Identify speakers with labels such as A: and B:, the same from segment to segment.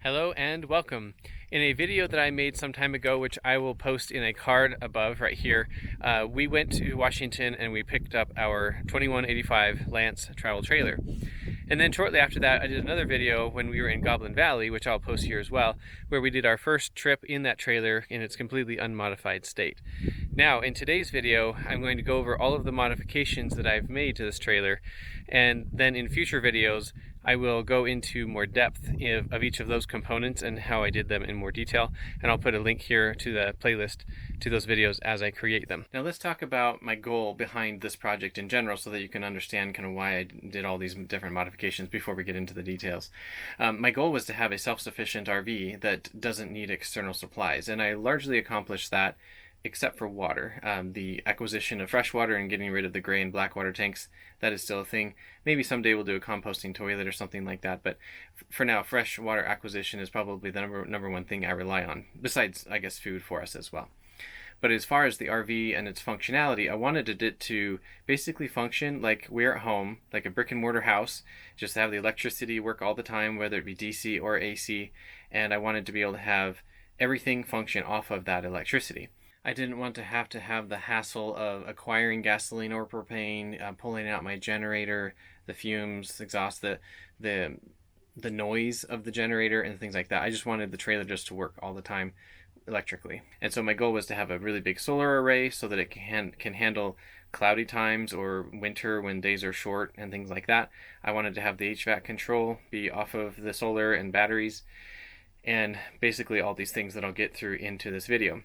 A: Hello and welcome. In a video that I made some time ago, which I will post in a card above right here, we went to Washington and we picked up our 2185 Lance travel trailer. And then shortly after that, I did another video when we were in Goblin Valley, which I'll post here as well, where we did our first trip in that trailer in its completely unmodified state. Now, in today's video, I'm going to go over all of the modifications that I've made to this trailer, and then in future videos, I will go into more depth of each of those components and how I did them in more detail, and I'll put a link here to the playlist to those videos as I create them. Now let's talk about my goal behind this project in general so that you can understand kind of why I did all these different modifications before we get into the details. My goal was to have a self-sufficient RV that doesn't need external supplies, and I largely accomplished that except for water. The acquisition of fresh water and getting rid of the gray and black water tanks, that is still a thing. Maybe someday we'll do a composting toilet or something like that, but for now, fresh water acquisition is probably the number one thing I rely on, besides, I guess, food for us as well. But as far as the RV and its functionality, I wanted it to basically function like we're at home, like a brick and mortar house, just have the electricity work all the time, whether it be DC or AC, and I wanted to be able to have everything function off of that electricity. I didn't want to have the hassle of acquiring gasoline or propane, pulling out my generator, the fumes, exhaust, the noise of the generator and things like that. I just wanted the trailer just to work all the time electrically. And so my goal was to have a really big solar array so that it can handle cloudy times or winter when days are short and things like that. I wanted to have the HVAC control be off of the solar and batteries, and basically all these things that I'll get through into this video.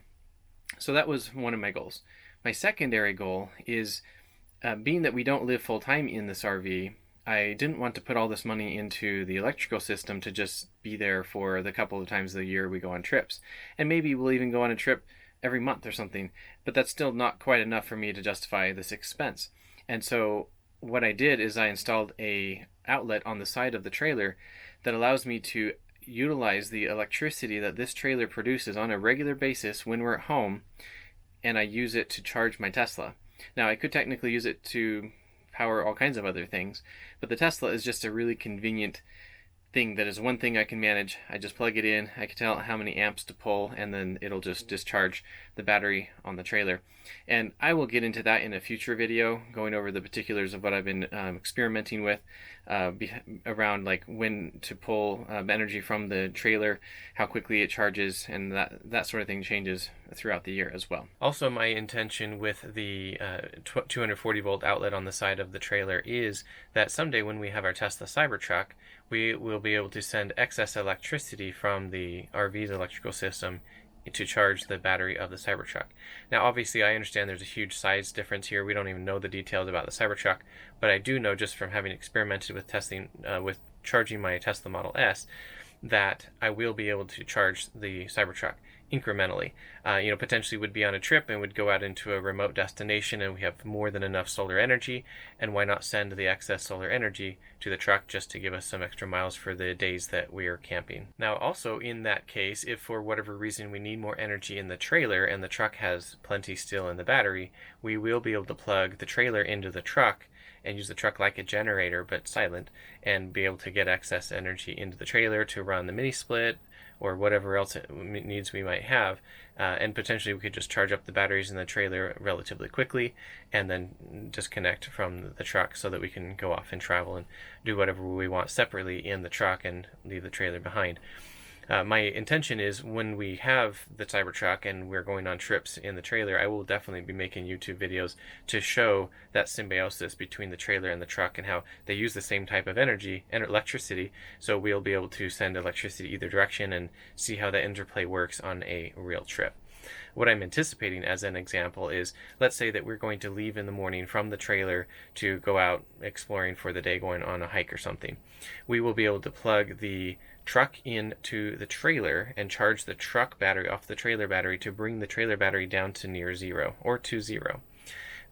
A: So that was one of my goals. My secondary goal is, being that we don't live full-time in this RV, I didn't want to put all this money into the electrical system to just be there for the couple of times of the year we go on trips. And maybe we'll even go on a trip every month or something, but that's still not quite enough for me to justify this expense. And so what I did is I installed a outlet on the side of the trailer that allows me to utilize the electricity that this trailer produces on a regular basis when we're at home, and I use it to charge my Tesla. Now, I could technically use it to power all kinds of other things, but the Tesla is just a really convenient thing that is one thing I can manage. I just plug it in, I can tell it how many amps to pull, and then it'll just discharge the battery on the trailer. And I will get into that in a future video, going over the particulars of what I've been experimenting with around like when to pull energy from the trailer, how quickly it charges, and that sort of thing changes throughout the year as well. Also, my intention with the 240 volt outlet on the side of the trailer is that someday when we have our Tesla Cybertruck, we will be able to send excess electricity from the RV's electrical system to charge the battery of the Cybertruck. Now, obviously, I understand there's a huge size difference here. We don't even know the details about the Cybertruck, but I do know just from having experimented with testing, with charging my Tesla Model S, that I will be able to charge the Cybertruck incrementally. Potentially would be on a trip and would go out into a remote destination and we have more than enough solar energy, and why not send the excess solar energy to the truck just to give us some extra miles for the days that we are camping. Now, also in that case, if for whatever reason we need more energy in the trailer and the truck has plenty still in the battery, we will be able to plug the trailer into the truck and use the truck like a generator but silent, and be able to get excess energy into the trailer to run the mini split or whatever else needs we might have, and potentially we could just charge up the batteries in the trailer relatively quickly and then disconnect from the truck so that we can go off and travel and do whatever we want separately in the truck and leave the trailer behind. My intention is when we have the Cybertruck and we're going on trips in the trailer, I will definitely be making YouTube videos to show that symbiosis between the trailer and the truck and how they use the same type of energy and electricity, so we'll be able to send electricity either direction and see how that interplay works on a real trip. What I'm anticipating as an example is, let's say that we're going to leave in the morning from the trailer to go out exploring for the day, going on a hike or something. We will be able to plug the truck into the trailer and charge the truck battery off the trailer battery to bring the trailer battery down to near zero or to zero.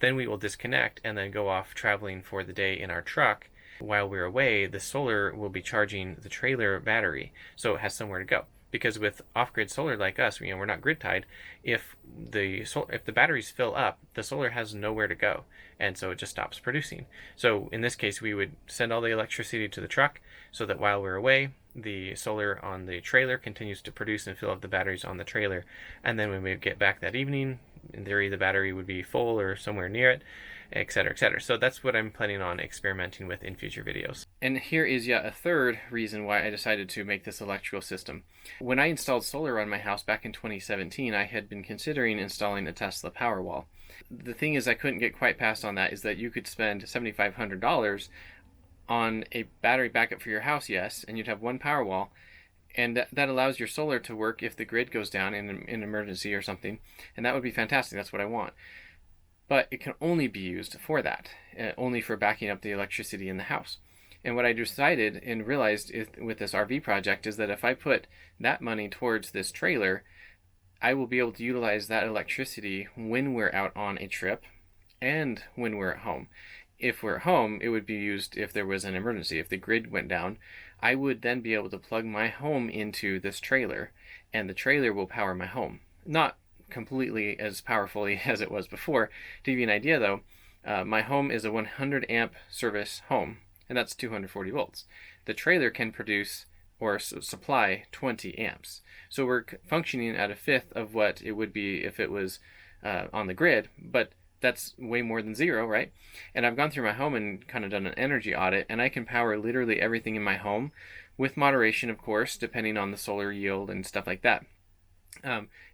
A: Then we will disconnect and then go off traveling for the day in our truck. While we're away, the solar will be charging the trailer battery, so it has somewhere to go. Because with off-grid solar like us, we're not grid tied. If the batteries fill up, the solar has nowhere to go, and so it just stops producing. So in this case, we would send all the electricity to the truck so that while we're away, the solar on the trailer continues to produce and fill up the batteries on the trailer. And then when we get back that evening, in theory, the battery would be full or somewhere near it, etc., etc. So that's what I'm planning on experimenting with in future videos. And here is yet a third reason why I decided to make this electrical system. When I installed solar on my house back in 2017, I had been considering installing a Tesla Powerwall. The thing is I couldn't get quite past on that is that you could spend $7,500 on a battery backup for your house, yes, and you'd have one Powerwall, and that allows your solar to work if the grid goes down in an emergency or something, and that would be fantastic. That's what I want. But it can only be used for that, only for backing up the electricity in the house. And what I decided and realized with this RV project is that if I put that money towards this trailer, I will be able to utilize that electricity when we're out on a trip and when we're at home. If we're at home, it would be used if there was an emergency. If the grid went down, I would then be able to plug my home into this trailer, and the trailer will power my home. Not completely as powerfully as it was before. To give you an idea though, my home is a 100 amp service home, and that's 240 volts. The trailer can produce or supply 20 amps. So we're functioning at a fifth of what it would be if it was on the grid, but that's way more than zero, right? And I've gone through my home and kind of done an energy audit, and I can power literally everything in my home, with moderation, of course, depending on the solar yield and stuff like that.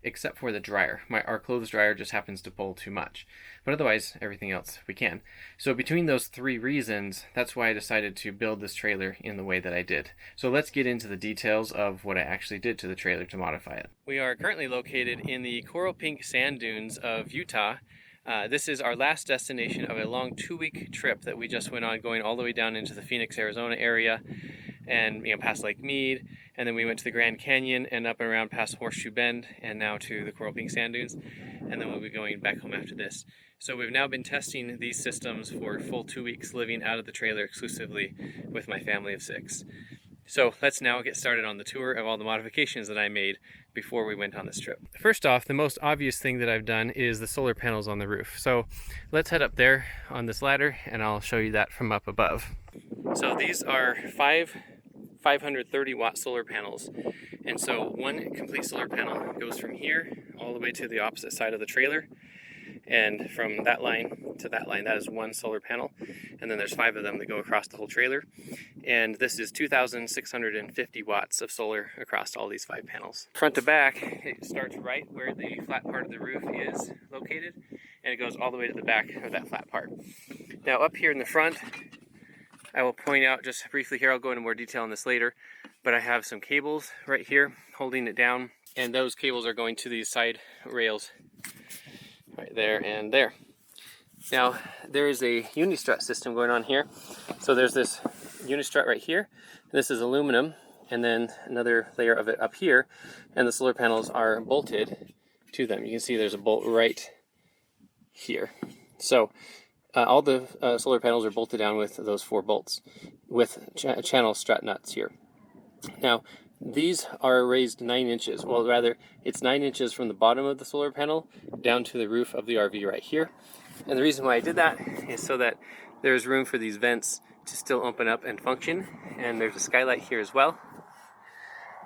A: Except for the dryer. Our clothes dryer just happens to pull too much. But otherwise, everything else we can. So between those three reasons, that's why I decided to build this trailer in the way that I did. So let's get into the details of what I actually did to the trailer to modify it. We are currently located in the coral pink sand dunes of Utah. This is our last destination of a long 2-week trip that we just went on, going all the way down into the Phoenix, Arizona area, and past Lake Mead, and then we went to the Grand Canyon and up and around past Horseshoe Bend, and now to the coral pink sand dunes, and then we'll be going back home after this. So we've now been testing these systems for a full 2 weeks, living out of the trailer exclusively with my family of 6. So let's now get started on the tour of all the modifications that I made before we went on this trip. First off, the most obvious thing that I've done is the solar panels on the roof. So let's head up there on this ladder and I'll show you that from up above. So these are 530 watt solar panels. And so one complete solar panel goes from here all the way to the opposite side of the trailer. And from that line to that line, that is one solar panel. And then there's 5 of them that go across the whole trailer. And this is 2,650 watts of solar across all these 5 panels. Front to back, it starts right where the flat part of the roof is located, and it goes all the way to the back of that flat part. Now up here in the front, I will point out just briefly here, I'll go into more detail on this later, but I have some cables right here holding it down, and those cables are going to these side rails right there and there. Now there is a unistrut system going on here. So there's this unistrut right here. This is aluminum, and then another layer of it up here, and the solar panels are bolted to them. You can see there's a bolt right here. So all the solar panels are bolted down with those 4 bolts with channel strut nuts here. Now these are raised 9 inches. Well, rather, it's 9 inches from the bottom of the solar panel down to the roof of the RV right here. And the reason why I did that is so that there's room for these vents to still open up and function. And there's a skylight here as well.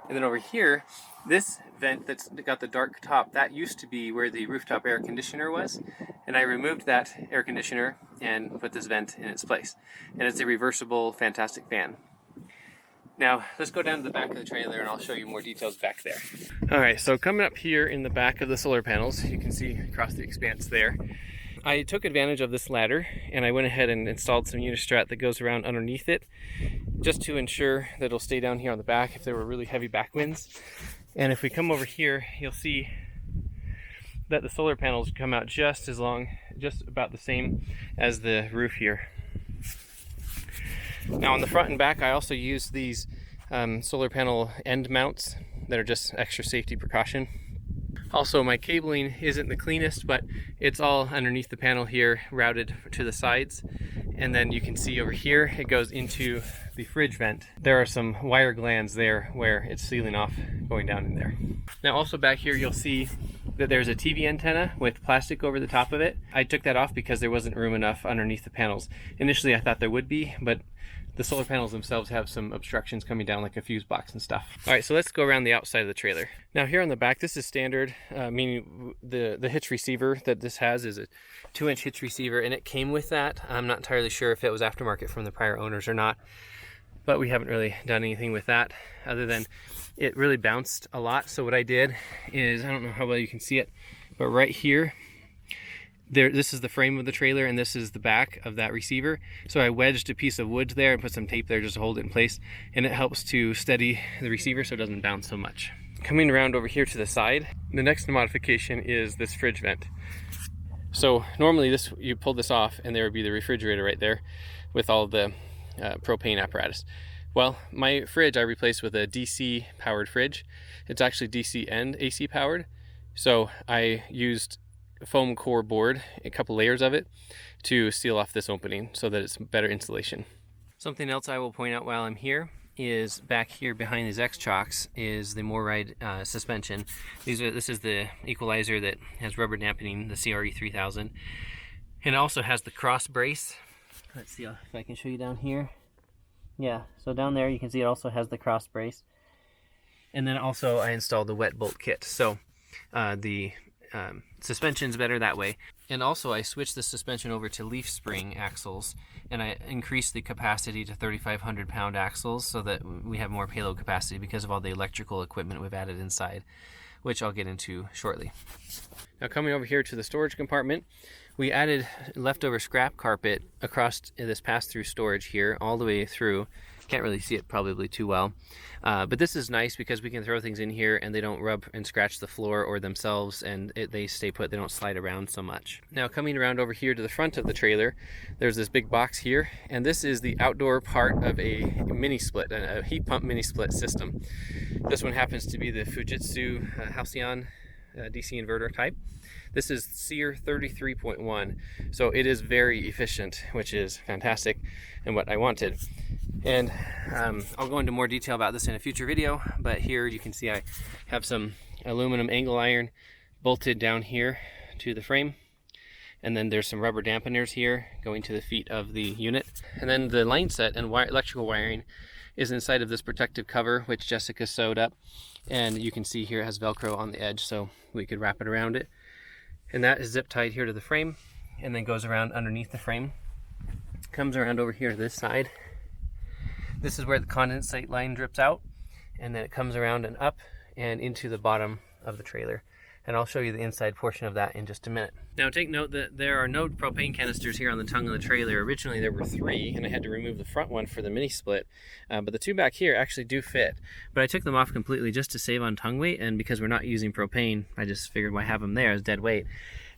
A: And then over here, this vent that's got the dark top, that used to be where the rooftop air conditioner was. And I removed that air conditioner and put this vent in its place. And it's a reversible, fantastic fan. Now, let's go down to the back of the trailer and I'll show you more details back there. All right, so coming up here in the back of the solar panels, you can see across the expanse there, I took advantage of this ladder and I went ahead and installed some unistrut that goes around underneath it, just to ensure that it'll stay down here on the back if there were really heavy back winds. And if we come over here, you'll see that the solar panels come out just about the same as the roof here. Now on the front and back, I also use these solar panel end mounts that are just extra safety precaution. Also, my cabling isn't the cleanest, but it's all underneath the panel here, routed to the sides. And then you can see over here, it goes into the fridge vent. There are some wire glands there where it's sealing off going down in there. Now also back here, you'll see that there's a TV antenna with plastic over the top of it. I took that off because there wasn't room enough underneath the panels. Initially I thought there would be, but the solar panels themselves have some obstructions coming down, like a fuse box and stuff. All right, so let's go around the outside of the trailer. Now here on the back, this is standard, meaning the hitch receiver that this has is a 2-inch hitch receiver, and it came with that. I'm not entirely sure if it was aftermarket from the prior owners or not, but we haven't really done anything with that other than it really bounced a lot. So what I did is, I don't know how well you can see it, but right here, this is the frame of the trailer and this is the back of that receiver. So I wedged a piece of wood there and put some tape there just to hold it in place, and it helps to steady the receiver so it doesn't bounce so much. Coming around over here to the side, the next modification is this fridge vent. So normally you pull this off and there would be the refrigerator right there with all the propane apparatus. Well, my fridge I replaced with a DC powered fridge. It's actually DC and AC powered. So I used foam core board, a couple layers of it, to seal off this opening so that it's better insulation. Something else I will point out while I'm here is back here behind these X-Chocks is the MoRide suspension. This is the equalizer that has rubber dampening, the CRE 3000. And it also has the cross brace. Let's see if I can show you down here. Yeah, so down there you can see it also has the cross brace. And then also I installed the wet bolt kit. So the suspension's better that way. And also I switched the suspension over to leaf spring axles, and I increased the capacity to 3,500 pound axles so that we have more payload capacity because of all the electrical equipment we've added inside, which I'll get into shortly. Now coming over here to the storage compartment, we added leftover scrap carpet across this pass-through storage here all the way through. Can't really see it probably too well, but this is nice because we can throw things in here and they don't rub and scratch the floor or themselves, and they stay put, they don't slide around so much. Now coming around over here to the front of the trailer, there's this big box here, and this is the outdoor part of a mini split, a heat pump mini split system. This one happens to be the Fujitsu Halcyon DC inverter type. This is SEER 33.1, so it is very efficient, which is fantastic and what I wanted. And I'll go into more detail about this in a future video, but here you can see I have some aluminum angle iron bolted down here to the frame, and then there's some rubber dampeners here going to the feet of the unit, and then the line set and electrical wiring is inside of this protective cover, which Jessica sewed up, and you can see here it has Velcro on the edge so we could wrap it around it. And that is zip tied here to the frame and then goes around underneath the frame. Comes around over here to this side. This is where the condensate line drips out, and then it comes around and up and into the bottom of the trailer. And I'll show you the inside portion of that in just a minute. Now take note that there are no propane canisters here on the tongue of the trailer. Originally there were 3, and I had to remove the front one for the mini split, but the 2 back here actually do fit. But I took them off completely just to save on tongue weight, and because we're not using propane, I just figured why have them there as dead weight.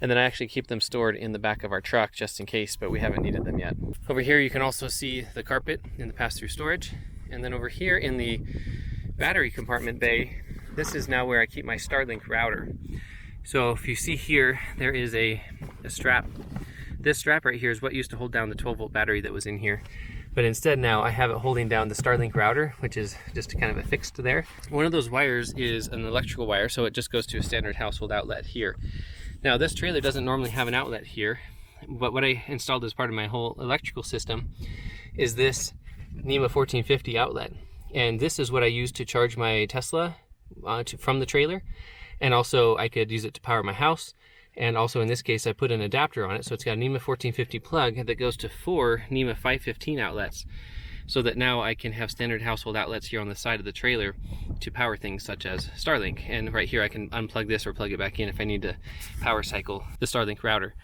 A: And then I actually keep them stored in the back of our truck just in case, but we haven't needed them yet. Over here you can also see the carpet in the pass-through storage. And then over here in the battery compartment bay, this is now where I keep my Starlink router. So if you see here, there is a strap. This strap right here is what used to hold down the 12-volt battery that was in here. But instead now I have it holding down the Starlink router, which is just kind of affixed there. One of those wires is an electrical wire, so it just goes to a standard household outlet here. Now this trailer doesn't normally have an outlet here, but what I installed as part of my whole electrical system is this NEMA 1450 outlet. And this is what I use to charge my Tesla from the trailer. And also I could use it to power my house. And also in this case, I put an adapter on it. So it's got a NEMA 1450 plug that goes to 4 NEMA 515 outlets. So that now I can have standard household outlets here on the side of the trailer to power things such as Starlink. And right here I can unplug this or plug it back in if I need to power cycle the Starlink router.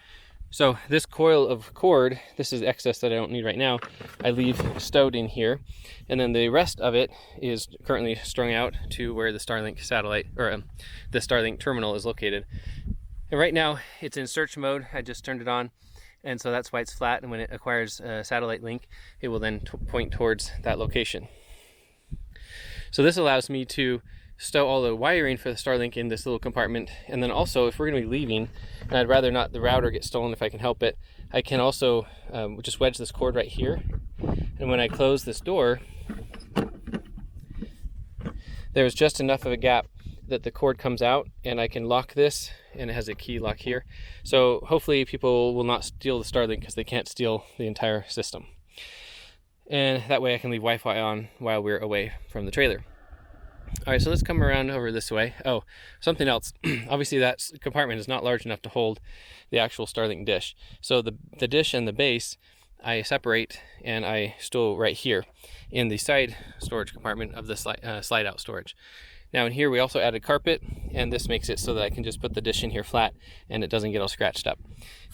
A: So this coil of cord, this is excess that I don't need right now, I leave stowed in here. And then the rest of it is currently strung out to where the Starlink satellite, or the Starlink terminal is located. And right now it's in search mode. I just turned it on, and so that's why it's flat, and when it acquires a satellite link, it will then point towards that location. So this allows me to stow all the wiring for the Starlink in this little compartment, and then also if we're going to be leaving, and I'd rather not the router get stolen if I can help it, I can also just wedge this cord right here, and when I close this door, there's just enough of a gap that the cord comes out, and I can lock this, and it has a key lock here. So hopefully people will not steal the Starlink because they can't steal the entire system. and that way I can leave Wi-Fi on while we're away from the trailer. All right, so let's come around over this way. Oh, something else. Obviously that compartment is not large enough to hold the actual Starlink dish. So the dish and the base I separate and I store right here in the side storage compartment of the slide out storage. Now in here we also added carpet, and this makes it so that I can just put the dish in here flat and it doesn't get all scratched up.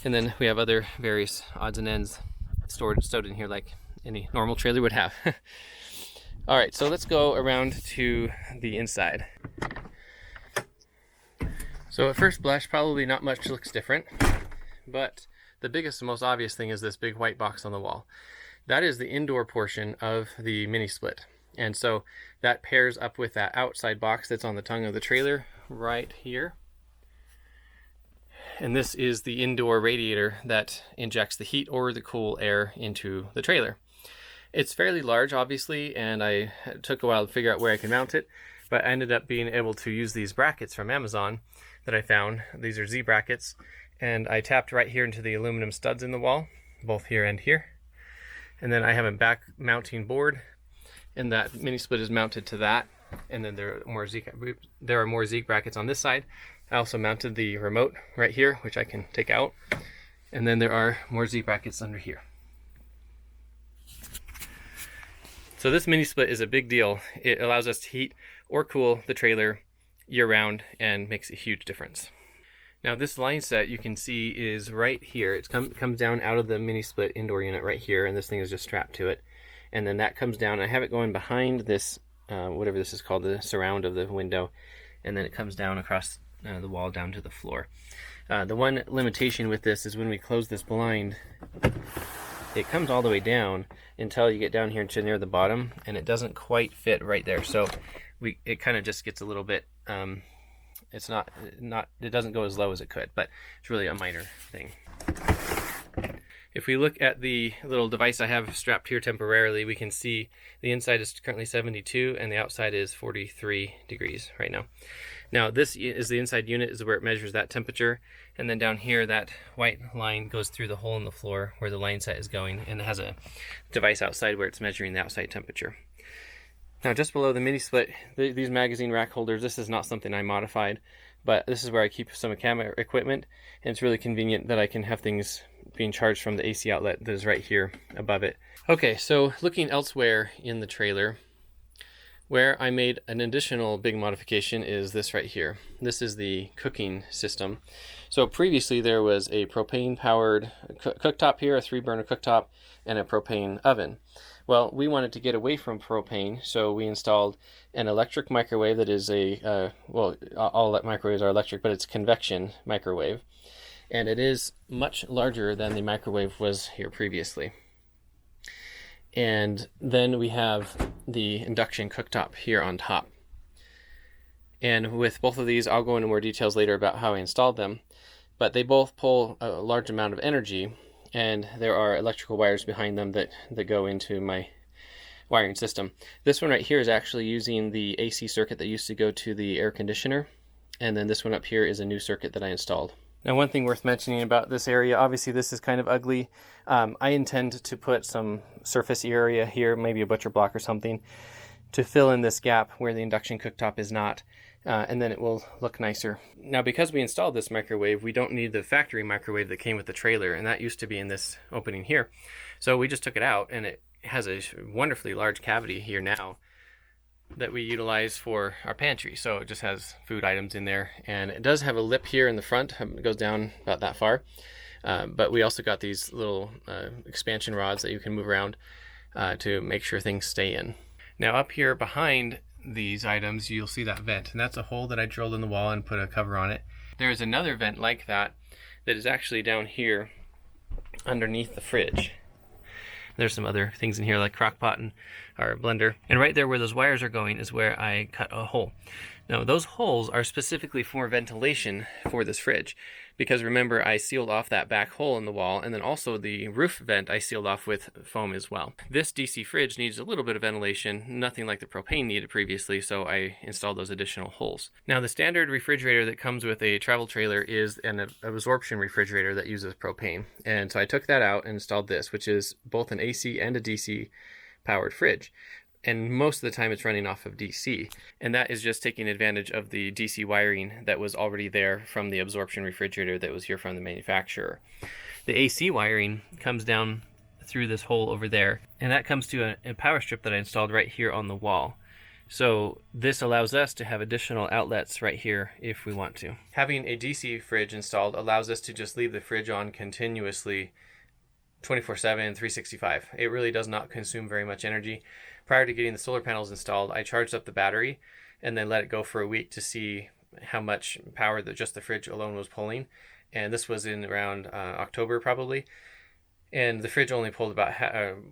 A: And then we have other various odds and ends stowed in here like any normal trailer would have. All right, so let's go around to the inside. So at first blush, probably not much looks different, but the biggest and most obvious thing is this big white box on the wall. That is the indoor portion of the mini split. And so that pairs up with that outside box that's on the tongue of the trailer right here. And this is the indoor radiator that injects the heat or the cool air into the trailer. It's fairly large, obviously, and I took a while to figure out where I could mount it, but I ended up being able to use these brackets from Amazon that I found. These are Z brackets, and I tapped right here into the aluminum studs in the wall, both here and here. And then I have a back mounting board, and that mini split is mounted to that. And then there are more Z brackets on this side. I also mounted the remote right here, which I can take out. And then there are more Z brackets under here. So this mini split is a big deal. It allows us to heat or cool the trailer year round and makes a huge difference. Now this line set you can see is right here. It comes down out of the mini split indoor unit right here, and this thing is just strapped to it. And then that comes down. I have it going behind this, whatever this is called, the surround of the window, and then it comes down across the wall down to the floor. The one limitation with this is when we close this blind, it comes all the way down until you get down here to near the bottom, and it doesn't quite fit right there. So it kind of just gets a little bit, it doesn't go as low as it could, but it's really a minor thing. If we look at the little device I have strapped here temporarily, we can see the inside is currently 72 and the outside is 43 degrees right now. Now this is the inside unit, is where it measures that temperature, and then down here that white line goes through the hole in the floor where the line set is going, and it has a device outside where it's measuring the outside temperature. Now just below the mini split, these magazine rack holders, this is not something I modified, but this is where I keep some camera equipment, and it's really convenient that I can have things being charged from the AC outlet that is right here above it. Okay, so looking elsewhere in the trailer, where I made an additional big modification is this right here. This is the cooking system. So previously there was a propane powered cooktop here, a 3-burner cooktop, and a propane oven. Well, we wanted to get away from propane, so we installed an electric microwave that is well, all microwaves are electric, but it's convection microwave. And it is much larger than the microwave was here previously. And then we have the induction cooktop here on top. And with both of these, I'll go into more details later about how I installed them, but they both pull a large amount of energy, and there are electrical wires behind them that go into my wiring system. This one right here is actually using the AC circuit that used to go to the air conditioner, and then this one up here is a new circuit that I installed. Now, one thing worth mentioning about this area, obviously this is kind of ugly. I intend to put some surface area here, maybe a butcher block or something, to fill in this gap where the induction cooktop is not, and then it will look nicer. Now, because we installed this microwave, we don't need the factory microwave that came with the trailer, and that used to be in this opening here. So we just took it out, and it has a wonderfully large cavity here now that we utilize for our pantry. So it just has food items in there, and it does have a lip here in the front. It goes down about that far, but we also got these little expansion rods that you can move around to make sure things stay in. Now up here behind these items, you'll see that vent, and that's a hole that I drilled in the wall and put a cover on it. There is another vent like that is actually down here underneath the fridge. There's some other things in here like crock pot and our blender. And right there where those wires are going is where I cut a hole. Now those holes are specifically for ventilation for this fridge, because remember I sealed off that back hole in the wall, and then also the roof vent I sealed off with foam as well. This DC fridge needs a little bit of ventilation, nothing like the propane needed previously, so I installed those additional holes. Now the standard refrigerator that comes with a travel trailer is an absorption refrigerator that uses propane, and so I took that out and installed this, which is both an AC and a DC powered fridge. And most of the time it's running off of DC. And that is just taking advantage of the DC wiring that was already there from the absorption refrigerator that was here from the manufacturer. The AC wiring comes down through this hole over there, and that comes to a power strip that I installed right here on the wall. So this allows us to have additional outlets right here if we want to. Having a DC fridge installed allows us to just leave the fridge on continuously 24/7, 365. It really does not consume very much energy. Prior to getting the solar panels installed, I charged up the battery and then let it go for a week to see how much power that just the fridge alone was pulling. And this was in around October probably. And the fridge only pulled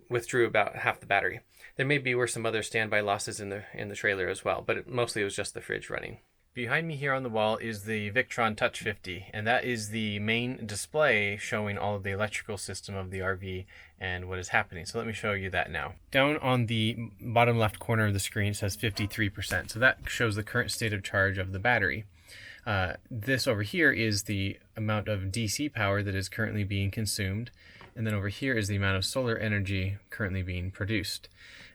A: withdrew about half the battery. There were some other standby losses in the trailer as well, but mostly it was just the fridge running. Behind me here on the wall is the Victron Touch 50, and that is the main display showing all of the electrical system of the RV and what is happening. So let me show you that now. Down on the bottom left corner of the screen it says 53%, so that shows the current state of charge of the battery. This over here is the amount of DC power that is currently being consumed, and then over here is the amount of solar energy currently being produced.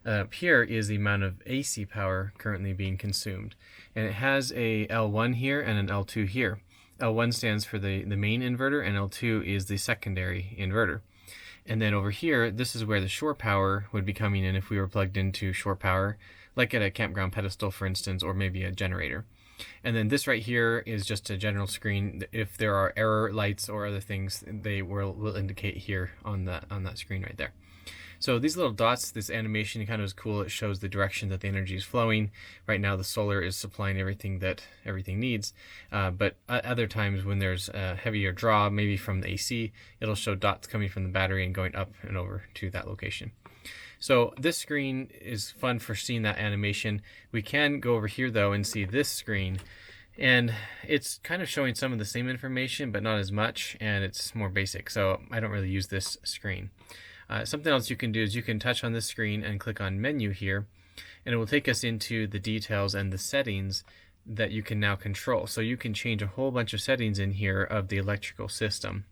A: Up here is the amount of AC power currently being consumed. And it has a L1 here and an L2 here. L1 stands for the main inverter, and L2 is the secondary inverter. And then over here, this is where the shore power would be coming in if we were plugged into shore power, like at a campground pedestal, for instance, or maybe a generator. And then this right here is just a general screen. If there are error lights or other things, they will indicate here on that screen right there. So these little dots, this animation kind of is cool. It shows the direction that the energy is flowing. Right now the solar is supplying everything that everything needs, but other times when there's a heavier draw, maybe from the AC, it'll show dots coming from the battery and going up and over to that location. So this screen is fun for seeing that animation. We can go over here though and see this screen, and it's kind of showing some of the same information but not as much, and it's more basic, so I don't really use this screen. Something else you can do is you can touch on this screen and click on menu here, and it will take us into the details and the settings that you can now control. So you can change a whole bunch of settings in here of the electrical system.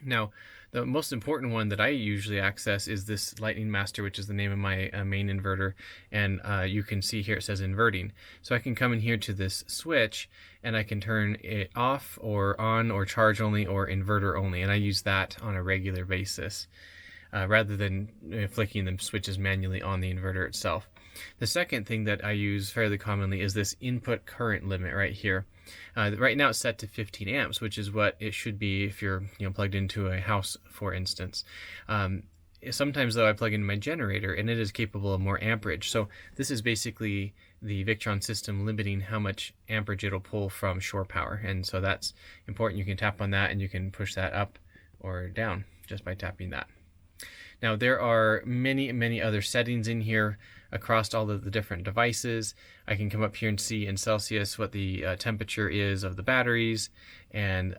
A: Now, the most important one that I usually access is this Lightning Master, which is the name of my main inverter, and you can see here it says inverting. So I can come in here to this switch and I can turn it off or on or charge only or inverter only, and I use that on a regular basis. Rather than flicking the switches manually on the inverter itself. The second thing that I use fairly commonly is this input current limit right here. Right now it's set to 15 amps, which is what it should be if you're plugged into a house, for instance. Sometimes though I plug in my generator and it is capable of more amperage. So this is basically the Victron system limiting how much amperage it'll pull from shore power, and so that's important. You can tap on that and you can push that up or down just by tapping that. Now there are many other settings in here across all of the different devices. I can come up here and see in Celsius what the temperature is of the batteries, and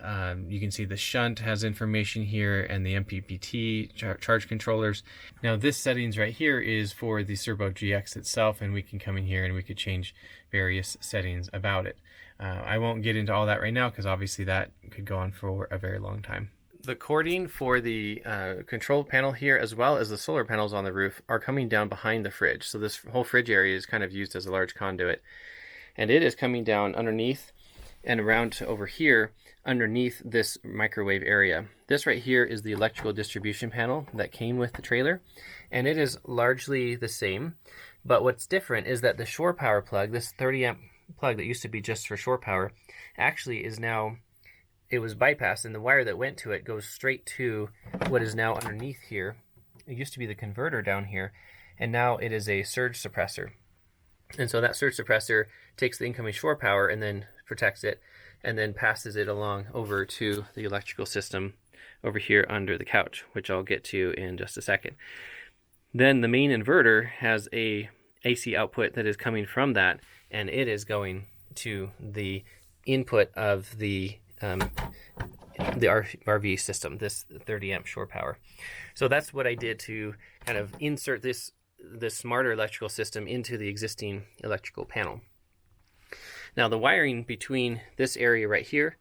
A: you can see the shunt has information here and the MPPT charge controllers. Now this settings right here is for the Cerbo GX itself, and we can come in here and we could change various settings about it. I won't get into all that right now because obviously that could go on for a very long time. The cording for the control panel here, as well as the solar panels on the roof, are coming down behind the fridge. So this whole fridge area is kind of used as a large conduit. And it is coming down underneath and around to over here underneath this microwave area. This right here is the electrical distribution panel that came with the trailer. And it is largely the same. But what's different is that the shore power plug, this 30 amp plug that used to be just for shore power, actually is now... It was bypassed, and the wire that went to it goes straight to what is now underneath here. It used to be the converter down here, and now it is a surge suppressor. And so that surge suppressor takes the incoming shore power and then protects it, and then passes it along over to the electrical system over here under the couch, which I'll get to in just a second. Then the main inverter has a AC output that is coming from that, and it is going to the input of the RV system, this 30 amp shore power. So that's what I did to kind of insert this smarter electrical system into the existing electrical panel. Now the wiring between this area right here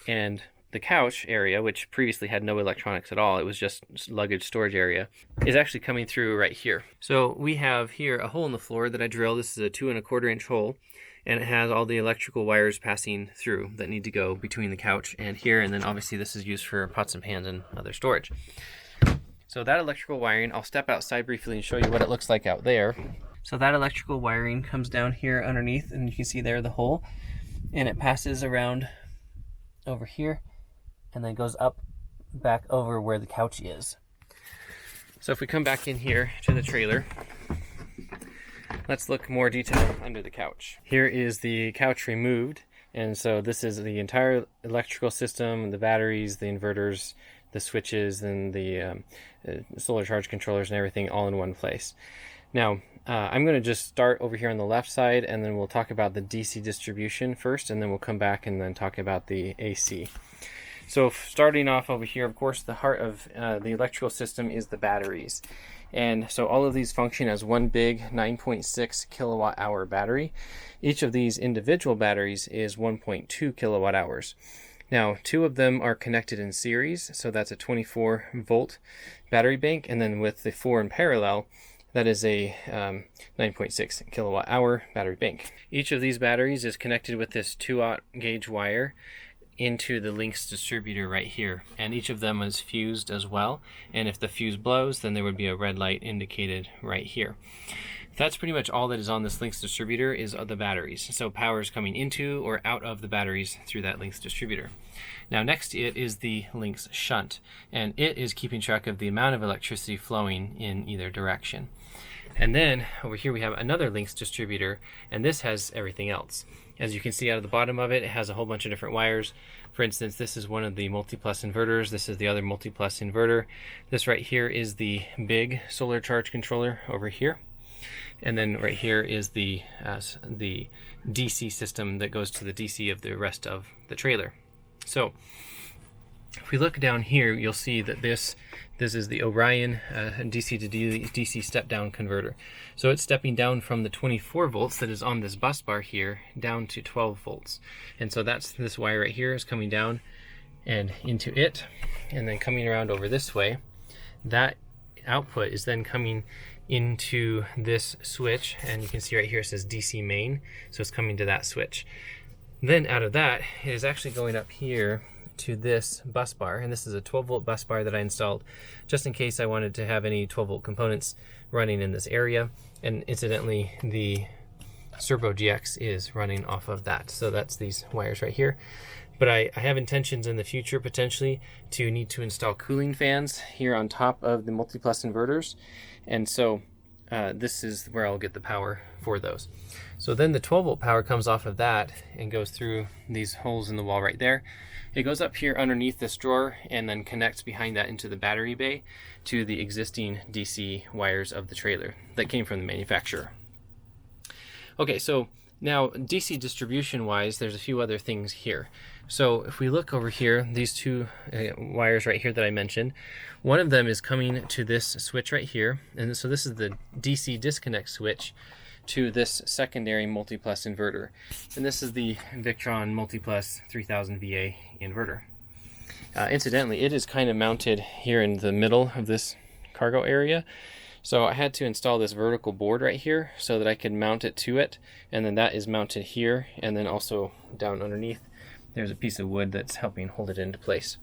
A: and the couch area, which previously had no electronics at all, it was just luggage storage area, is actually coming through right here. So we have here a hole in the floor that I drilled. This is a 2 1/4 inch hole, and it has all the electrical wires passing through that need to go between the couch and here, and then obviously this is used for pots and pans and other storage. So that electrical wiring, I'll step outside briefly and show you what it looks like out there. So that electrical wiring comes down here underneath, and you can see there the hole, and it passes around over here and then goes up back over where the couch is. So if we come back in here to the trailer, let's look more detail under the couch. Here is the couch removed, and so this is the entire electrical system, the batteries, the inverters, the switches, and the solar charge controllers and everything all in one place. Now, I'm going to just start over here on the left side, and then we'll talk about the DC distribution first, and then we'll come back and then talk about the AC. So starting off over here, of course, the heart of the electrical system is the batteries. And so all of these function as one big 9.6 kilowatt hour battery. Each of these individual batteries is 1.2 kilowatt hours. Now, 2 of them are connected in series, so that's a 24 volt battery bank, and then with the 4 in parallel, that is a 9.6 kilowatt hour battery bank. Each of these batteries is connected with this 2-aught gauge wire into the links distributor right here, and each of them is fused as well, and if the fuse blows, then there would be a red light indicated right here. That's pretty much all that is on this links distributor is the batteries. So power is coming into or out of the batteries through that links distributor. Now next to it is the links shunt, and it is keeping track of the amount of electricity flowing in either direction. And then over here we have another links distributor, and this has everything else. As you can see out of the bottom of it, it has a whole bunch of different wires. For instance, this is one of the multi-plus inverters. This is the other multi-plus inverter. This right here is the big solar charge controller over here. And then right here is the DC system that goes to the DC of the rest of the trailer. So if we look down here, you'll see that this is the Orion DC to DC step-down converter. So it's stepping down from the 24 volts that is on this bus bar here down to 12 volts. And so that's this wire right here is coming down and into it, and then coming around over this way. That output is then coming into this switch, and you can see right here it says DC main, so it's coming to that switch. Then out of that, it is actually going up here to this bus bar, and this is a 12 volt bus bar that I installed just in case I wanted to have any 12 volt components running in this area. And incidentally, the Cerbo GX is running off of that, so that's these wires right here. But I have intentions in the future potentially to need to install cooling fans here on top of the multi-plus inverters, and so this is where I'll get the power for those. So then the 12 volt power comes off of that and goes through these holes in the wall right there. It goes up here underneath this drawer and then connects behind that into the battery bay to the existing DC wires of the trailer that came from the manufacturer. Okay, so now DC distribution wise, there's a few other things here. So if we look over here, these 2 wires right here that I mentioned, one of them is coming to this switch right here, and so this is the DC disconnect switch to this secondary multi-plus inverter, and this is the Victron multi-plus 3000 VA inverter. Incidentally, it is kind of mounted here in the middle of this cargo area, so I had to install this vertical board right here so that I could mount it to it, and then that is mounted here, and then also down underneath there's a piece of wood that's helping hold it into place.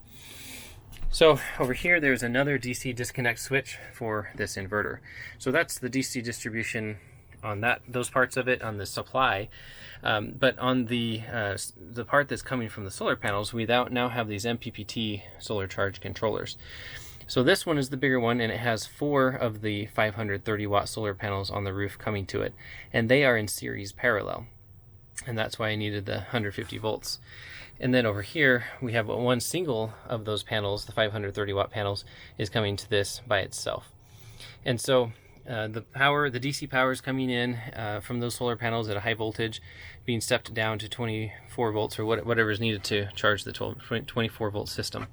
A: So over here there's another DC disconnect switch for this inverter. So that's the DC distribution on those parts of it on the supply. But on the part that's coming from the solar panels, we now have these MPPT solar charge controllers. So this one is the bigger one, and it has 4 of the 530 watt solar panels on the roof coming to it, and they are in series parallel, and that's why I needed the 150 volts. And then over here we have one single of those panels, the 530 watt panels, is coming to this by itself. And so the DC power is coming in from those solar panels at a high voltage, being stepped down to 24 volts or whatever is needed to charge the 24 volt system.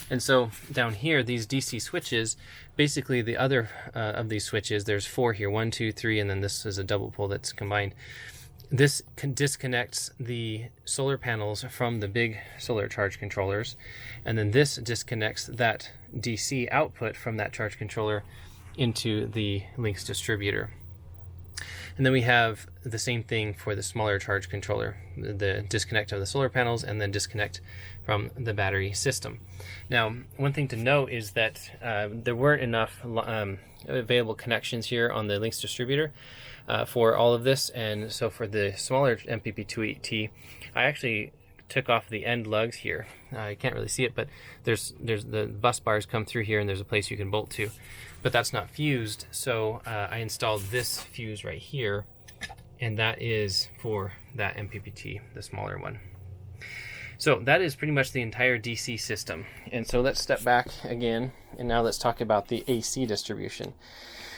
A: And so down here, these DC switches, basically the other of these switches, there's 4 here, 1, 2, 3, and then this is a double pole that's combined. This disconnects the solar panels from the big solar charge controllers, and then this disconnects that DC output from that charge controller into the Lynx distributor. And then we have the same thing for the smaller charge controller, the disconnect of the solar panels and then disconnect from the battery system. Now, one thing to note is that there weren't enough available connections here on the Lynx distributor for all of this, and so for the smaller MPP280, I actually took off the end lugs here. You can't really see it, but there's the bus bars come through here and there's a place you can bolt to, but that's not fused. So I installed this fuse right here, and that is for that MPPT, the smaller one. So that is pretty much the entire DC system. And so let's step back again, and now let's talk about the AC distribution.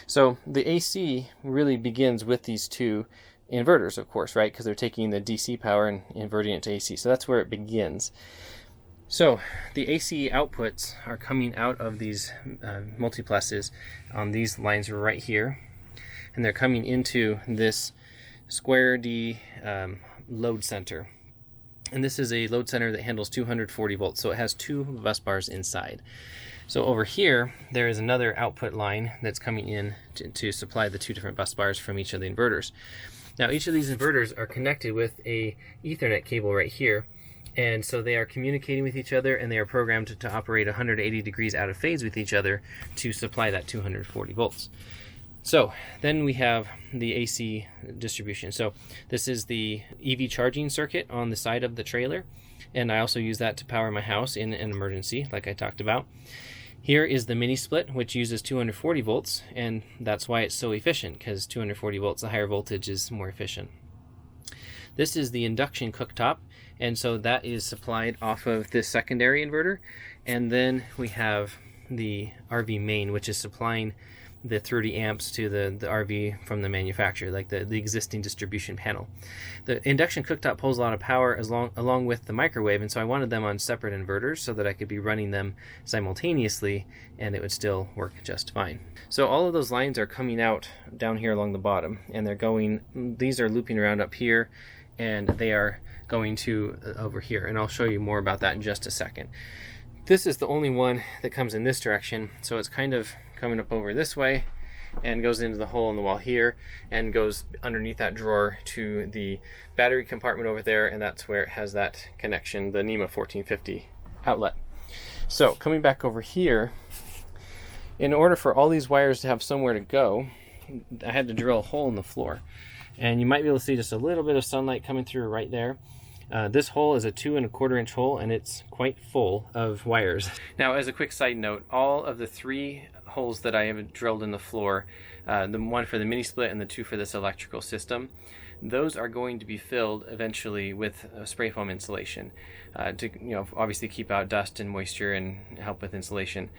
A: So the AC really begins with these two inverters, of course, right? Because they're taking the DC power and inverting it to AC. So that's where it begins. So the AC outputs are coming out of these multiplexes on these lines right here, and they're coming into this square D load center. And this is a load center that handles 240 volts, so it has two bus bars inside. So over here, there is another output line that's coming in to supply the two different bus bars from each of the inverters. Now, each of these inverters are connected with a Ethernet cable right here, and so they are communicating with each other, and they are programmed to operate 180 degrees out of phase with each other to supply that 240 volts. So then we have the AC distribution. So this is the EV charging circuit on the side of the trailer, and I also use that to power my house in an emergency, like I talked about. Here is the mini split, which uses 240 volts, and that's why it's so efficient, because 240 volts, the higher voltage is more efficient. This is the induction cooktop, and so that is supplied off of this secondary inverter. And then we have the RV main, which is supplying the 30 amps to the RV from the manufacturer, like the existing distribution panel. The induction cooktop pulls a lot of power along with the microwave, and so I wanted them on separate inverters so that I could be running them simultaneously and it would still work just fine. So all of those lines are coming out down here along the bottom, and they're going, these are looping around up here, and they are going to over here, and I'll show you more about that in just a second. This is the only one that comes in this direction, so it's kind of coming up over this way and goes into the hole in the wall here and goes underneath that drawer to the battery compartment over there, and that's where it has that connection, the NEMA 1450 outlet. So coming back over here, in order for all these wires to have somewhere to go, I had to drill a hole in the floor, and you might be able to see just a little bit of sunlight coming through right there. This hole is a 2 1/4 inch hole, and it's quite full of wires. Now, as a quick side note, all of the 3 holes that I have drilled in the floor, the one for the mini split and the 2 for this electrical system, those are going to be filled eventually with spray foam insulation to, obviously keep out dust and moisture and help with insulation.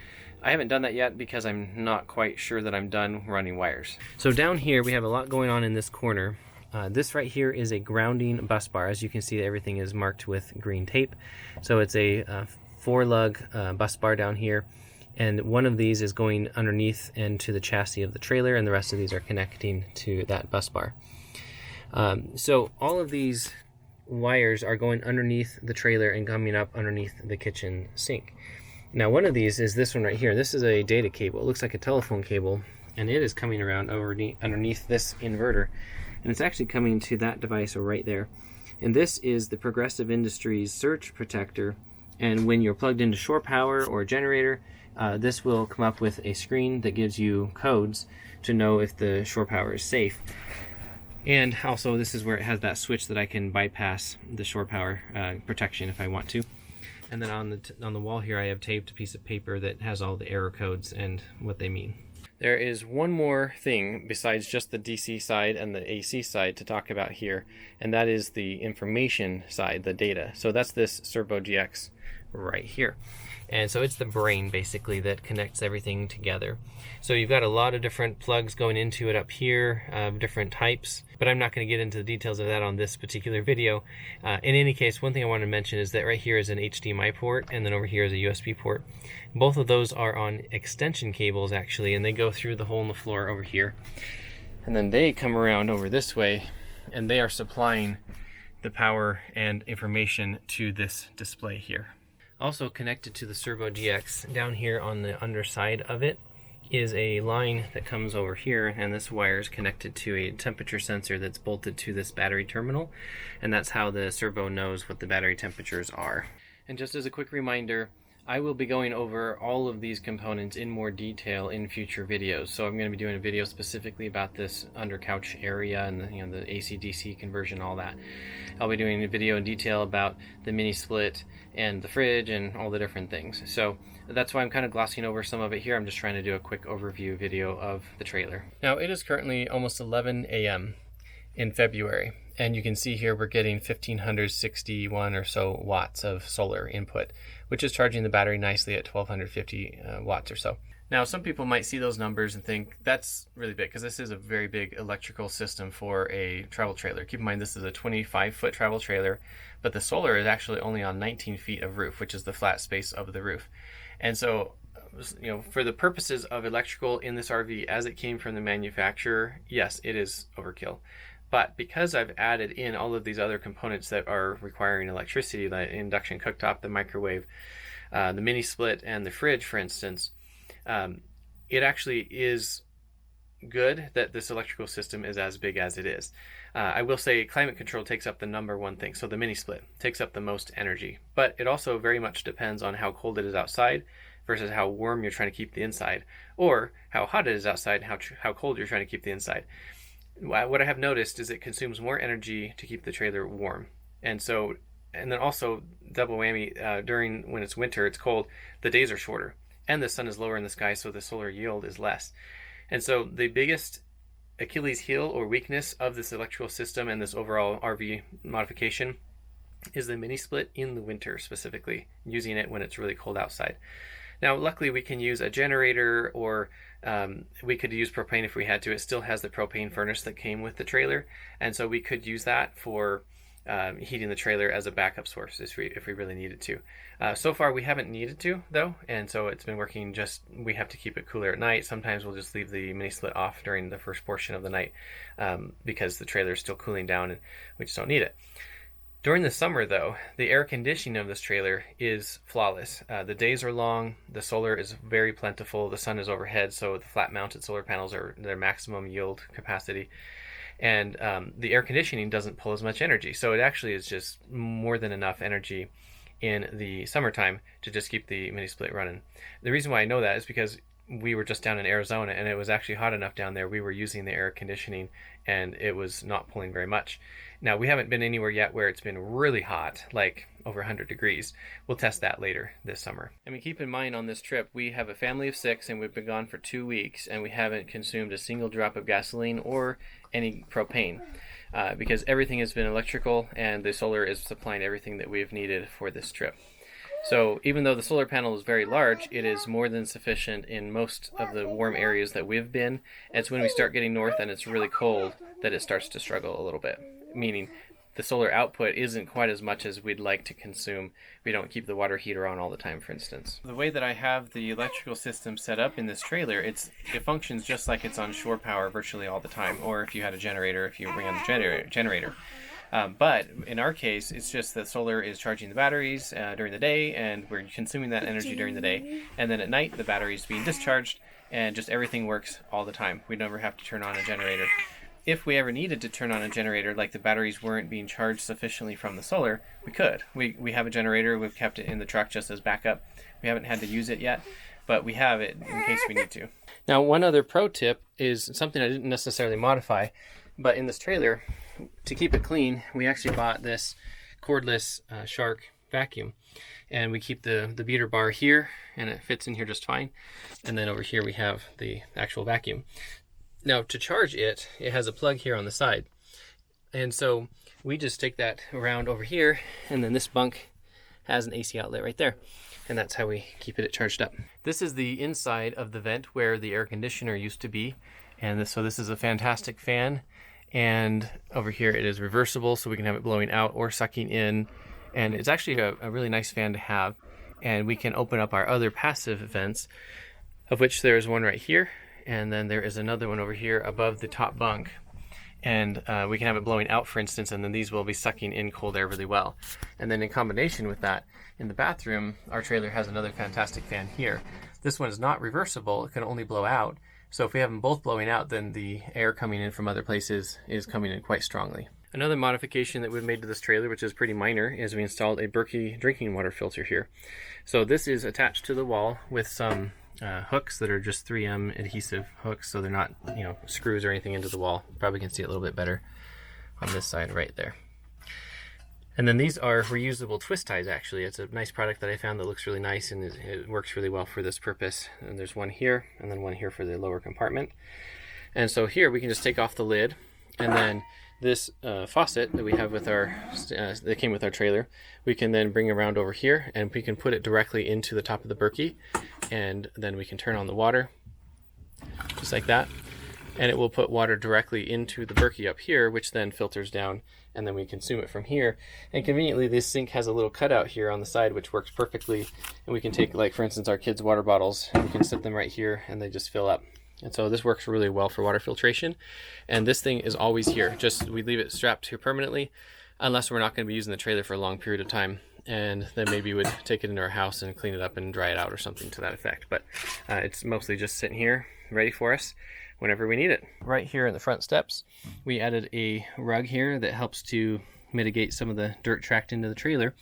A: I haven't done that yet because I'm not quite sure that I'm done running wires. So down here we have a lot going on in this corner. This right here is a grounding bus bar. As you can see, everything is marked with green tape. So it's a 4-lug bus bar down here, and one of these is going underneath into the chassis of the trailer, and the rest of these are connecting to that bus bar. So all of these wires are going underneath the trailer and coming up underneath the kitchen sink. Now, one of these is this one right here. This is a data cable. It looks like a telephone cable, and it is coming around underneath this inverter, and it's actually coming to that device right there. And this is the Progressive Industries surge protector, and when you're plugged into shore power or a generator, this will come up with a screen that gives you codes to know if the shore power is safe. And also, this is where it has that switch that I can bypass the shore power protection if I want to. And then on the wall here, I have taped a piece of paper that has all the error codes and what they mean. There is one more thing besides just the DC side and the AC side to talk about here, and that is the information side, the data. So that's this Cerbo GX right here. And so it's the brain basically that connects everything together. So you've got a lot of different plugs going into it up here, different types, but I'm not going to get into the details of that on this particular video. In any case, one thing I want to mention is that right here is an HDMI port, and then over here is a USB port. Both of those are on extension cables actually, and they go through the hole in the floor over here. And then they come around over this way and they are supplying the power and information to this display here. Also connected to the Cerbo GX, down here on the underside of it is a line that comes over here, and this wire is connected to a temperature sensor that's bolted to this battery terminal, and that's how the Cerbo knows what the battery temperatures are. And just as a quick reminder, I will be going over all of these components in more detail in future videos. So I'm going to be doing a video specifically about this under couch area and the AC/DC conversion, all that. I'll be doing a video in detail about the mini split and the fridge and all the different things. So that's why I'm kind of glossing over some of it here. I'm just trying to do a quick overview video of the trailer. Now it is currently almost 11 a.m. in February, and you can see here we're getting 1561 or so watts of solar input, which is charging the battery nicely at 1250 watts or so. Now some people might see those numbers and think that's really big, because this is a very big electrical system for a travel trailer. Keep in mind this is a 25-foot travel trailer, but the solar is actually only on 19 feet of roof, which is the flat space of the roof. And so, for the purposes of electrical in this RV as it came from the manufacturer, yes, it is overkill. But because I've added in all of these other components that are requiring electricity, like induction cooktop, the microwave, the mini split, and the fridge, for instance, it actually is good that this electrical system is as big as it is. I will say climate control takes up the number one thing. So the mini split takes up the most energy, but it also very much depends on how cold it is outside versus how warm you're trying to keep the inside, or how hot it is outside and how cold you're trying to keep the inside. What I have noticed is it consumes more energy to keep the trailer warm. And then also double whammy, during when it's winter, it's cold, the days are shorter and the sun is lower in the sky, so the solar yield is less. And so the biggest Achilles heel or weakness of this electrical system and this overall RV modification is the mini split in the winter, specifically using it when it's really cold outside. Now luckily we can use a generator, or we could use propane if we had to. It still has the propane furnace that came with the trailer, and so we could use that for heating the trailer as a backup source if we really needed to. So far we haven't needed to though, and so it's been working. Just we have to keep it cooler at night. Sometimes we'll just leave the mini split off during the first portion of the night because the trailer is still cooling down and we just don't need it. During the summer though, the air conditioning of this trailer is flawless. The days are long, the solar is very plentiful, the sun is overhead, so the flat mounted solar panels are their maximum yield capacity. And the air conditioning doesn't pull as much energy, so it actually is just more than enough energy in the summertime to just keep the mini split running. The reason why I know that is because we were just down in Arizona and it was actually hot enough down there. We were using the air conditioning and it was not pulling very much. Now we haven't been anywhere yet where it's been really hot, like over 100 degrees. We'll test that later this summer. I mean, keep in mind on this trip we have a family of 6 and we've been gone for 2 weeks and we haven't consumed a single drop of gasoline or any propane because everything has been electrical and the solar is supplying everything that we've needed for this trip. So even though the solar panel is very large, it is more than sufficient in most of the warm areas that we've been. It's when we start getting north and it's really cold that it starts to struggle a little bit, meaning the solar output isn't quite as much as we'd like to consume. We don't keep the water heater on all the time, for instance. The way that I have the electrical system set up in this trailer, it functions just like it's on shore power virtually all the time, or if you had a generator, if you bring on the generator. But in our case, it's just that solar is charging the batteries during the day, and we're consuming that energy during the day. And then at night, the battery is being discharged, and just everything works all the time. We never have to turn on a generator. If we ever needed to turn on a generator, like the batteries weren't being charged sufficiently from the solar, we could. We have a generator. We've kept it in the truck just as backup. We haven't had to use it yet, but we have it in case we need to. Now, one other pro tip is something I didn't necessarily modify, but in this trailer, to keep it clean, we actually bought this cordless Shark vacuum, and we keep the beater bar here, and it fits in here just fine. And then over here we have the actual vacuum. Now to charge it, it has a plug here on the side, and so we just take that around over here, and then this bunk has an AC outlet right there, and that's how we keep it charged up. This is the inside of the vent where the air conditioner used to be, and so this is a fantastic fan. And over here it is reversible, so we can have it blowing out or sucking in, and it's actually a really nice fan to have. And we can open up our other passive vents, of which there is one right here, and then there is another one over here above the top bunk. and we can have it blowing out, for instance, and then these will be sucking in cold air really well. And then in combination with that, in the bathroom, our trailer has another fantastic fan here. This one is not reversible, it can only blow out. So if we have them both blowing out, then the air coming in from other places is coming in quite strongly. Another modification that we've made to this trailer, which is pretty minor, is we installed a Berkey drinking water filter here. So this is attached to the wall with some hooks that are just 3M adhesive hooks, so they're not, you know, screws or anything into the wall. Probably can see it a little bit better on this side right there. And then these are reusable twist ties, actually. It's a nice product that I found that looks really nice, and it works really well for this purpose. And there's one here, and then one here for the lower compartment. And so here we can just take off the lid, and then this faucet that we have with our that came with our trailer, we can then bring around over here, and we can put it directly into the top of the Berkey, and then we can turn on the water just like that, and it will put water directly into the Berkey up here, which then filters down, and then we consume it from here. And conveniently, this sink has a little cutout here on the side which works perfectly, and we can take, like, for instance, our kids' water bottles, and we can sit them right here and they just fill up. And so this works really well for water filtration. And this thing is always here. Just we leave it strapped here permanently, unless we're not going to be using the trailer for a long period of time. And then maybe we'd take it into our house and clean it up and dry it out or something to that effect. But it's mostly just sitting here ready for us whenever we need it. Right here in the front steps, we added a rug here that helps to mitigate some of the dirt tracked into the trailer.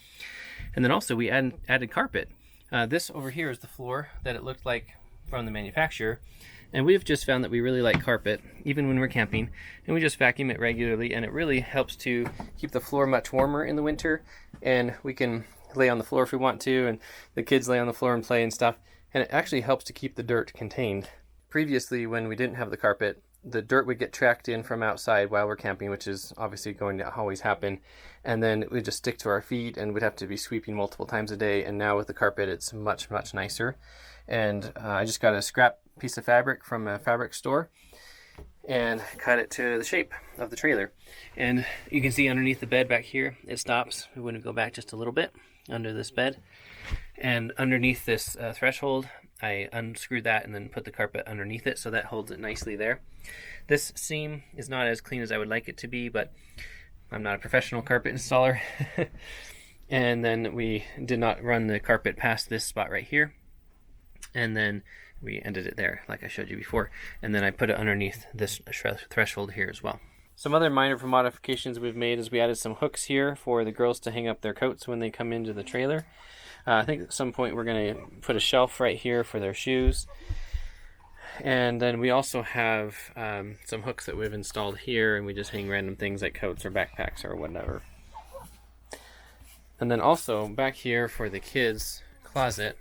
A: And then also we added carpet. This over here is the floor that it looked like from the manufacturer. And we've just found that we really like carpet, even when we're camping, and we just vacuum it regularly, and it really helps to keep the floor much warmer in the winter, and we can lay on the floor if we want to, and the kids lay on the floor and play and stuff, and it actually helps to keep the dirt contained. Previously, when we didn't have the carpet, the dirt would get tracked in from outside while we're camping, which is obviously going to always happen, and then it would just stick to our feet, and we'd have to be sweeping multiple times a day. And now with the carpet, it's much, much nicer. And I just got a scrap piece of fabric from a fabric store and cut it to the shape of the trailer. And you can see underneath the bed back here, it stops. We want to go back just a little bit under this bed. And underneath this threshold, I unscrewed that and then put the carpet underneath it, so that holds it nicely there. This seam is not as clean as I would like it to be, but I'm not a professional carpet installer. And then we did not run the carpet past this spot right here. And then we ended it there, like I showed you before. And then I put it underneath this threshold here as well. Some other minor modifications we've made is we added some hooks here for the girls to hang up their coats when they come into the trailer. I think at some point we're going to put a shelf right here for their shoes. And then we also have some hooks that we've installed here, and we just hang random things like coats or backpacks or whatever. And then also back here for the kids' closet,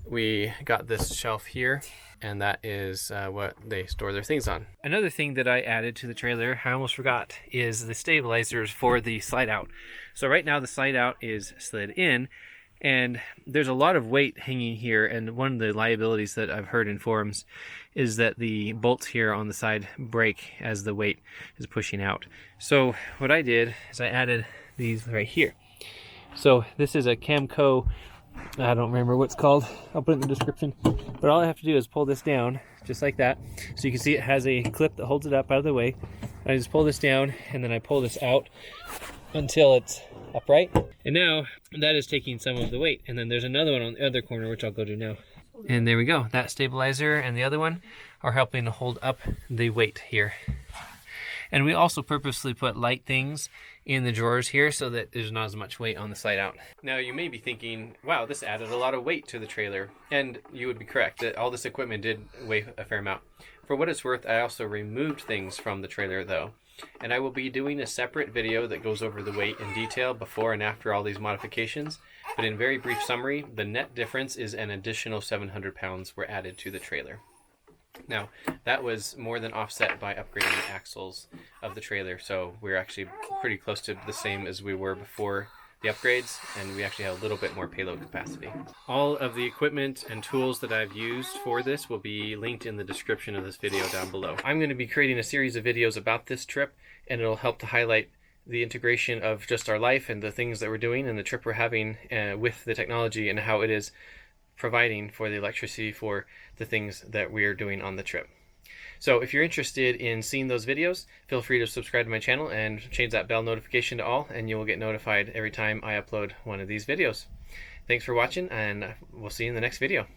A: we got this shelf here, and that is what they store their things on. Another thing that I added to the trailer, I almost forgot, is the stabilizers for the slide out. So right now the slide out is slid in, and there's a lot of weight hanging here, and one of the liabilities that I've heard in forums is that the bolts here on the side break as the weight is pushing out. So what I did is I added these right here. So this is a Camco, I don't remember what it's called, I'll put it in the description, but all I have to do is pull this down just like that. So you can see it has a clip that holds it up out of the way. I just pull this down, and then I pull this out until it's upright, and now that is taking some of the weight. And then there's another one on the other corner, which I'll go to now. And there we go, that stabilizer and the other one are helping to hold up the weight here. And we also purposely put light things in the drawers here so that there's not as much weight on the slide out. Now you may be thinking, wow, this added a lot of weight to the trailer. And you would be correct, that all this equipment did weigh a fair amount. For what it's worth, I also removed things from the trailer though. And I will be doing a separate video that goes over the weight in detail before and after all these modifications. But in very brief summary, the net difference is an additional 700 pounds were added to the trailer. Now, that was more than offset by upgrading the axles of the trailer, so we're actually pretty close to the same as we were before the upgrades, and we actually have a little bit more payload capacity. All of the equipment and tools that I've used for this will be linked in the description of this video down below. I'm going to be creating a series of videos about this trip, and it'll help to highlight the integration of just our life and the things that we're doing and the trip we're having with the technology, and how it is providing for the electricity for the things that we're doing on the trip. So if you're interested in seeing those videos, feel free to subscribe to my channel and change that bell notification to all, and you will get notified every time I upload one of these videos. Thanks for watching, and we'll see you in the next video.